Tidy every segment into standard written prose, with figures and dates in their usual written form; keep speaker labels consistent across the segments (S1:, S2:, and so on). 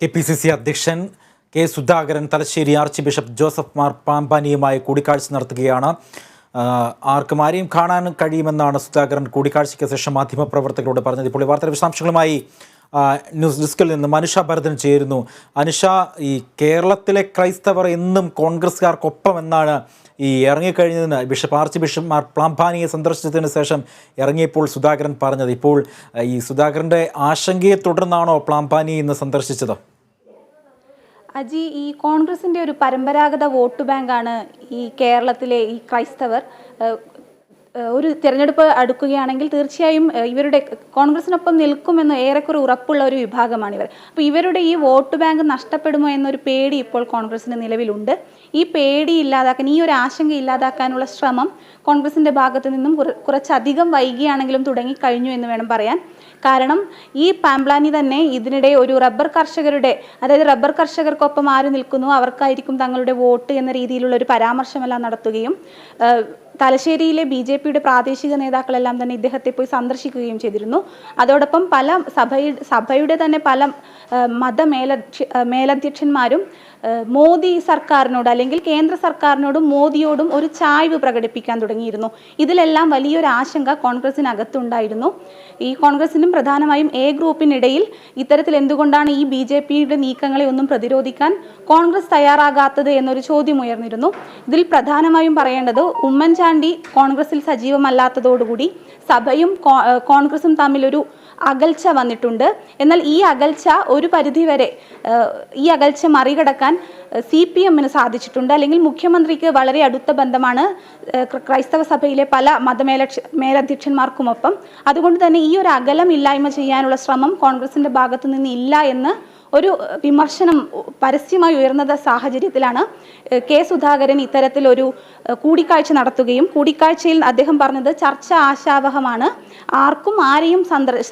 S1: KPCC അധ്യക്ഷൻ K Sudhakaran Thalassery archbishop Joseph Mar പാമ്പാനിയുമായി കൂടിക്കാഴ്ച നടത്തുകയാണ്. ആരെയും കാണാൻ കഴിയുമെന്നാണ് സുധാകരൻ കൂടിക്കാഴ്ചയ്ക്ക് ശേഷം മാധ്യമപ്രവർത്തകരോട് പറഞ്ഞത്. ഇപ്പോൾ ഈ വാർത്തയുടെ വിശദാംശങ്ങളുമായി ന്യൂസ് ഡെസ്കിൽ നിന്ന് അനുഷ ഭരതൻ ചേരുന്നു. അനുഷ, ഈ കേരളത്തിലെ ക്രൈസ്തവർ എന്നും കോൺഗ്രസ്സുകാർക്കൊപ്പം എന്നാണ് ഈ ഇറങ്ങിക്കഴിഞ്ഞതിന് ആർച്ച് ബിഷപ്പ് മാർ പാമ്പാനിയെ സന്ദർശിച്ചതിന് ശേഷം ഇറങ്ങിയപ്പോൾ സുധാകരൻ പറഞ്ഞത്. ഇപ്പോൾ ഈ സുധാകരൻ്റെ ആശങ്കയെ തുടർന്നാണോ പാമ്പാനി ഇന്ന് സന്ദർശിച്ചത്?
S2: അജി, ഈ കോൺഗ്രസിൻ്റെ ഒരു പരമ്പരാഗത വോട്ട് ബാങ്കാണ് ഈ കേരളത്തിലെ ഈ ക്രൈസ്തവർ. ഒരു തിരഞ്ഞെടുപ്പ് അടുക്കുകയാണെങ്കിൽ തീർച്ചയായും ഇവരുടെ കോൺഗ്രസിനൊപ്പം നിൽക്കുമെന്ന് ഏറെക്കുറെ ഉറപ്പുള്ള ഒരു വിഭാഗമാണിവർ. അപ്പോൾ ഇവരുടെ ഈ വോട്ട് ബാങ്ക് നഷ്ടപ്പെടുമോ എന്നൊരു പേടി ഇപ്പോൾ കോൺഗ്രസിന് നിലവിലുണ്ട്. ഈ പേടി ഇല്ലാതാക്കാൻ, ഈ ഒരു ആശങ്ക ഇല്ലാതാക്കാനുള്ള ശ്രമം കോൺഗ്രസിൻ്റെ ഭാഗത്തു നിന്നും കുറച്ചധികം വൈകിയാണെങ്കിലും തുടങ്ങിക്കഴിഞ്ഞു എന്ന് വേണം പറയാൻ. കാരണം ഈ പാമ്പാനി തന്നെ ഇതിനിടെ ഒരു റബ്ബർ കർഷകർക്കൊപ്പം ആര് നിൽക്കുന്നു അവർക്കായിരിക്കും തങ്ങളുടെ വോട്ട് എന്ന രീതിയിലുള്ള ഒരു പരാമർശമെല്ലാം നടത്തുകയും തലശ്ശേരിയിലെ BJPയുടെ പ്രാദേശിക നേതാക്കളെല്ലാം തന്നെ ഇദ്ദേഹത്തെ പോയി സന്ദർശിക്കുകയും ചെയ്തിരുന്നു. അതോടൊപ്പം പല സഭയുടെ തന്നെ പല മേലധ്യക്ഷന്മാരും മോദി സർക്കാരിനോട് അല്ലെങ്കിൽ കേന്ദ്ര സർക്കാരിനോടും മോദിയോടും ഒരു ചായ്വ് പ്രകടിപ്പിക്കാൻ തുടങ്ങിയിരുന്നു. ഇതിലെല്ലാം വലിയൊരു ആശങ്ക കോൺഗ്രസിനകത്തുണ്ടായിരുന്നു. ഈ കോൺഗ്രസിനും പ്രധാനമായും A ഗ്രൂപ്പിനിടയിൽ ഇത്തരത്തിൽ എന്തുകൊണ്ടാണ് ഈ BJPയുടെ നീക്കങ്ങളെ ഒന്നും പ്രതിരോധിക്കാൻ കോൺഗ്രസ് തയ്യാറാകാത്തത് എന്നൊരു ചോദ്യം ഉയർന്നിരുന്നു. ഇതിൽ പ്രധാനമായും പറയേണ്ടത് ഉമ്മൻചാണ്ടി കോൺഗ്രസിൽ സജീവമല്ലാത്തതോടുകൂടി സഭയും കോൺഗ്രസും തമ്മിലൊരു അകൽച്ച വന്നിട്ടുണ്ട്. എന്നാൽ ഈ അകൽച്ച ഒരു പരിധിവരെ ഈ അകൽച്ച മറികടക്കാൻ CPMന് സാധിച്ചിട്ടുണ്ട്. അല്ലെങ്കിൽ മുഖ്യമന്ത്രിക്ക് വളരെ അടുത്ത ബന്ധമാണ് ക്രൈസ്തവ സഭയിലെ പല മേലധ്യക്ഷന്മാർക്കുമൊപ്പം. അതുകൊണ്ട് തന്നെ ഈ ഒരു അകലമില്ലായ്മ ചെയ്യാനുള്ള ശ്രമം കോൺഗ്രസിൻ്റെ ഭാഗത്തു നിന്ന് ഇല്ല എന്ന് ഒരു വിമർശനം പരസ്യമായി ഉയർന്ന സാഹചര്യത്തിലാണ് കെ സുധാകരൻ ഇത്തരത്തിലൊരു കൂടിക്കാഴ്ച നടത്തുകയും കൂടിക്കാഴ്ചയിൽ അദ്ദേഹം പറഞ്ഞത് ചർച്ച ആശാവഹമാണ്, ആർക്കും ആരെയും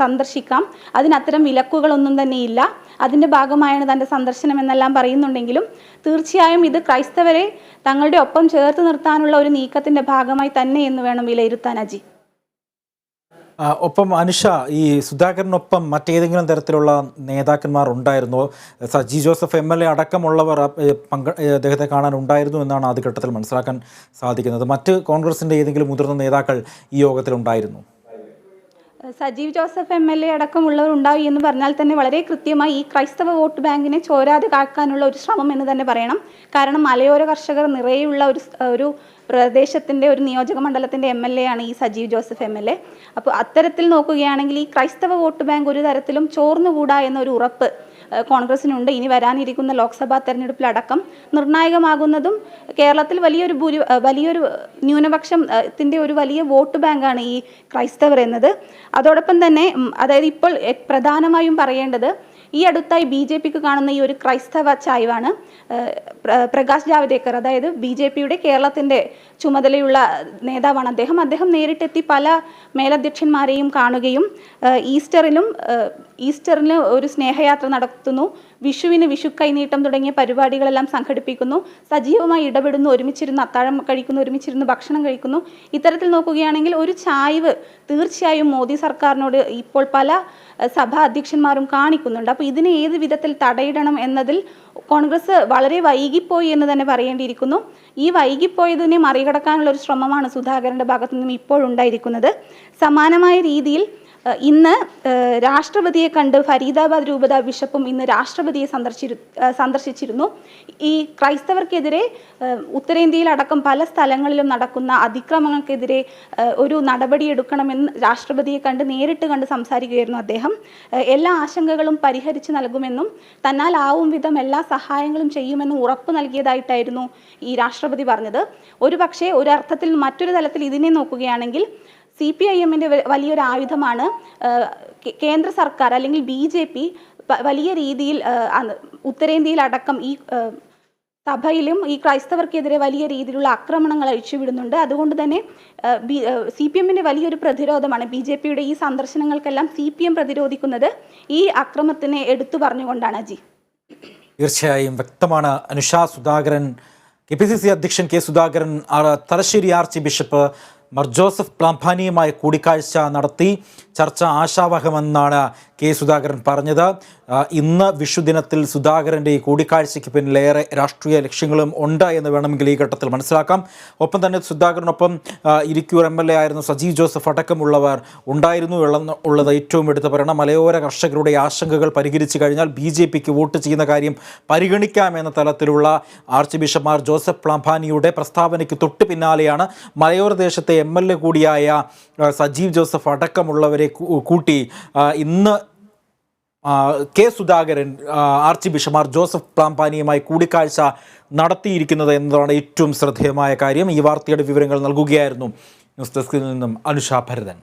S2: സന്ദർശിക്കാം, അതിനത്തരം വിലക്കുകളൊന്നും തന്നെ ഇല്ല, അതിൻ്റെ ഭാഗമായാണ് തൻ്റെ സന്ദർശനം എന്നെല്ലാം പറയുന്നുണ്ടെങ്കിലും തീർച്ചയായും ഇത് ക്രൈസ്തവരെ തങ്ങളുടെ ഒപ്പം ചേർത്ത് നിർത്താനുള്ള ഒരു നീക്കത്തിൻ്റെ ഭാഗമായി തന്നെ എന്ന് വേണം വിലയിരുത്താൻ. അജി,
S1: ഒപ്പം അനുഷ, ഈ സുധാകരനൊപ്പം മറ്റേതെങ്കിലും തരത്തിലുള്ള നേതാക്കന്മാർ ഉണ്ടായിരുന്നോ? സജി ജോസഫ് MLA അടക്കമുള്ളവർ അദ്ദേഹത്തെ കാണാൻ ഉണ്ടായിരുന്നു എന്നാണ് ആദ്യഘട്ടത്തിൽ മനസ്സിലാക്കാൻ സാധിക്കുന്നത്. മറ്റ് കോൺഗ്രസിൻ്റെ ഏതെങ്കിലും മുതിർന്ന നേതാക്കൾ ഈ യോഗത്തിൽ ഉണ്ടായിരുന്നു?
S2: സജീവ് ജോസഫ് MLA അടക്കമുള്ളവർ ഉണ്ടായി എന്ന് പറഞ്ഞാൽ തന്നെ വളരെ കൃത്യമായി ഈ ക്രൈസ്തവ വോട്ട് ബാങ്കിനെ ചോരാതെ കാക്കാനുള്ള ഒരു ശ്രമം എന്ന് തന്നെ പറയണം. കാരണം മലയോര കർഷകർ നിറയെയുള്ള ഒരു പ്രദേശത്തിൻ്റെ ഒരു നിയോജക മണ്ഡലത്തിൻ്റെ MLA ആണ് ഈ സജീവ് ജോസഫ് MLA. അപ്പോൾ അത്തരത്തിൽ നോക്കുകയാണെങ്കിൽ ഈ ക്രൈസ്തവ വോട്ട് ബാങ്ക് ഒരു തരത്തിലും ചോർന്നുകൂടാ എന്നൊരു ഉറപ്പ് കോൺഗ്രസിനുണ്ട്. ഇനി വരാനിരിക്കുന്ന ലോക്സഭാ തെരഞ്ഞെടുപ്പിലടക്കം നിർണായകമാകുന്നതും കേരളത്തിൽ വലിയൊരു ന്യൂനപക്ഷത്തിൻ്റെ ഒരു വലിയ വോട്ട് ബാങ്കാണ് ഈ ക്രൈസ്തവർ എന്നത്. അതോടൊപ്പം തന്നെ അതായത് ഇപ്പോൾ പ്രധാനമായും പറയേണ്ടത് ഈ അടുത്തായി BJPക്ക് കാണുന്ന ഈ ഒരു ക്രൈസ്തവ ചായ്വാണ്. പ്രകാശ് ജാവ്ദേക്കർ, അതായത് BJPയുടെ കേരളത്തിൻ്റെ ചുമതലയുള്ള നേതാവാണ് അദ്ദേഹം നേരിട്ടെത്തി പല മേലധ്യക്ഷന്മാരെയും കാണുകയും ഈസ്റ്ററിന് ഒരു സ്നേഹയാത്ര നടത്തുന്നു, വിഷുവിന് വിഷു കൈനീട്ടം തുടങ്ങിയ പരിപാടികളെല്ലാം സംഘടിപ്പിക്കുന്നു, സജീവമായി ഇടപെടുന്നു, ഒരുമിച്ചിരുന്ന് അത്താഴം കഴിക്കുന്നു, ഒരുമിച്ചിരുന്ന് ഭക്ഷണം കഴിക്കുന്നു. ഇത്തരത്തിൽ നോക്കുകയാണെങ്കിൽ ഒരു ചായ്വ് തീർച്ചയായും മോദി സർക്കാരിനോട് ഇപ്പോൾ പല സഭാ അധ്യക്ഷന്മാരും കാണിക്കുന്നുണ്ട്. അപ്പോൾ ഇതിനെ ഏത് വിധത്തിൽ തടയിടണം എന്നതിൽ കോൺഗ്രസ് വളരെ വൈകിപ്പോയി എന്ന് തന്നെ പറയേണ്ടിയിരിക്കുന്നു. ഈ വൈകിപ്പോയതിനെ മറികടക്കാനുള്ള ഒരു ശ്രമമാണ് സുധാകരൻ്റെ ഭാഗത്തു നിന്നും ഇപ്പോഴുണ്ടായിരിക്കുന്നത്. സമാനമായ രീതിയിൽ ഇന്ന് രാഷ്ട്രപതിയെ കണ്ട് ഫരീദാബാദ് രൂപത ബിഷപ്പും ഇന്ന് രാഷ്ട്രപതിയെ സന്ദർശിച്ചിരുന്നു. ഈ ക്രൈസ്തവർക്കെതിരെ ഉത്തരേന്ത്യയിലടക്കം പല സ്ഥലങ്ങളിലും നടക്കുന്ന അതിക്രമങ്ങൾക്കെതിരെ ഒരു നടപടിയെടുക്കണമെന്ന് രാഷ്ട്രപതിയെ നേരിട്ട് കണ്ട് സംസാരിക്കുകയായിരുന്നു അദ്ദേഹം. എല്ലാ ആശങ്കകളും പരിഹരിച്ച് നൽകുമെന്നും തന്നാലാവും വിധം എല്ലാ സഹായങ്ങളും ചെയ്യുമെന്നും ഉറപ്പ് നൽകിയതായിട്ടായിരുന്നു ഈ രാഷ്ട്രപതി പറഞ്ഞത്. ഒരുപക്ഷെ ഒരർത്ഥത്തിൽ മറ്റൊരു തലത്തിൽ ഇതിനെ നോക്കുകയാണെങ്കിൽ CPIMൻ്റെ വലിയൊരു ആയുധമാണ് കേന്ദ്ര സർക്കാർ അല്ലെങ്കിൽ BJP വലിയ രീതിയിൽ ഉത്തരേന്ത്യയിലടക്കം ഈ സഭയിലും ഈ ക്രൈസ്തവർക്കെതിരെ വലിയ രീതിയിലുള്ള ആക്രമണങ്ങൾ അഴിച്ചുവിടുന്നുണ്ട്. അതുകൊണ്ട് തന്നെ CPMൻ്റെ വലിയൊരു പ്രതിരോധമാണ്. BJPയുടെ ഈ സന്ദർശനങ്ങൾക്കെല്ലാം CPM പ്രതിരോധിക്കുന്നത് ഈ അക്രമത്തിനെ എടുത്തു പറഞ്ഞുകൊണ്ടാണ്. അജി,
S1: തീർച്ചയായും വ്യക്തമാണ്. അനുഷ, സുധാകരൻ KPCC അധ്യക്ഷൻ K Sudhakaran Thalassery archbishop Mar Joseph പാമ്പാനിയുമായി കൂടിക്കാഴ്ച നടത്തി. ചർച്ച ആശാവഹമെന്നാണ് കെ സുധാകരൻ പറഞ്ഞത്. ഇന്ന് വിഷുദിനത്തിൽ സുധാകരൻ്റെ ഈ കൂടിക്കാഴ്ചയ്ക്ക് പിന്നിലേറെ രാഷ്ട്രീയ ലക്ഷ്യങ്ങളും ഉണ്ട് എന്ന് വേണമെങ്കിൽ ഈ ഘട്ടത്തിൽ മനസ്സിലാക്കാം. ഒപ്പം തന്നെ സുധാകരനൊപ്പം ഇരിക്കൂർ MLA ആയിരുന്ന സജീവ് ജോസഫ് അടക്കമുള്ളവർ ഉണ്ടായിരുന്നു ഉള്ളത് ഏറ്റവും എടുത്തു പറയണം. മലയോര കർഷകരുടെ ആശങ്കകൾ പരിഹരിച്ചു കഴിഞ്ഞാൽ BJPക്ക് വോട്ട് ചെയ്യുന്ന കാര്യം പരിഗണിക്കാമെന്ന തലത്തിലുള്ള ആർച്ച് ബിഷപ്പ് മാർ ജോസഫ് പ്ലാമ്പാനിയുടെ പ്രസ്താവനയ്ക്ക് തൊട്ട് പിന്നാലെയാണ് മലയോര ദേശത്തെ MLA കൂടിയായ സജീവ് ജോസഫ് അടക്കമുള്ളവരെ കൂട്ടി ഇന്ന് K Sudhakaran archbishop Mar Joseph പ്ലാമ്പാനിയുമായി കൂടിക്കാഴ്ച നടത്തിയിരിക്കുന്നത് എന്നതാണ് ഏറ്റവും ശ്രദ്ധേയമായ കാര്യം. ഈ വാർത്തയുടെ വിവരങ്ങൾ നൽകുകയായിരുന്നു ന്യൂസ് ഡെസ്കിൽ നിന്നും അനുഷ ഭരതൻ.